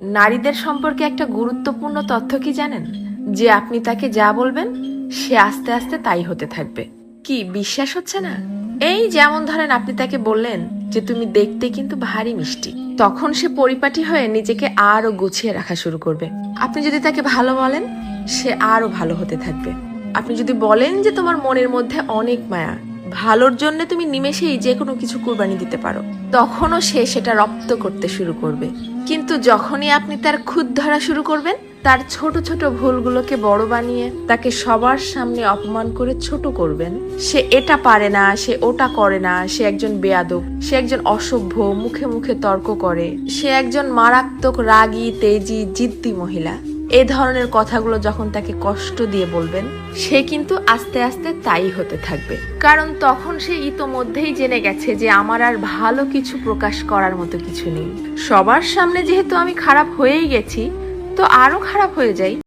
নারীদের সম্পর্কে একটা গুরুত্বপূর্ণ তথ্য কি জানেন? যে আপনি তাকে যা বলবেন সে আস্তে আস্তে তাই হতে থাকবে। কি বিশ্বাস হচ্ছে না? এই যেমন ধরেন আপনি তাকে বললেন যে তুমি দেখতে কিন্তু ভারী মিষ্টি, তখন সে পরিপাটি হয়ে নিজেকে আরো গুছিয়ে রাখা শুরু করবে। আপনি যদি তাকে ভালো বলেন সে আরো ভালো হতে থাকবে। আপনি যদি বলেন যে তোমার মনের মধ্যে অনেক মায়া, ভালোর জন্য তুমি নিমেষেই যে কোনো কিছু কুরবানি দিতে পারো, তখনও সে সেটা রপ্ত করতে শুরু করবে। কিন্তু যখনই আপনি তার খুঁত ধরা শুরু করবেন, তার ছোট ছোট ভুলগুলোকে বড় বানিয়ে তাকে সবার সামনে অপমান করে ছোট করবেন, সে এটা পারে না, সে ওটা করে না, সে একজন বেয়াদব, সে একজন অসভ্য, মুখে মুখে তর্ক করে, সে একজন মারাত্মক রাগী, তেজি, জিদ্দি মহিলা, এ ধরনের কথাগুলো যখন তাকে কষ্ট দিয়ে বলবেন, সে কিন্তু আস্তে আস্তে তাই হতে থাকবে। কারণ তখন সে ইতোমধ্যেই জেনে গেছে যে আমার আর ভালো কিছু প্রকাশ করার মতো কিছু নেই। সবার সামনে যেহেতু আমি খারাপ হয়েই গেছি, তো আরো খারাপ হয়ে যাই।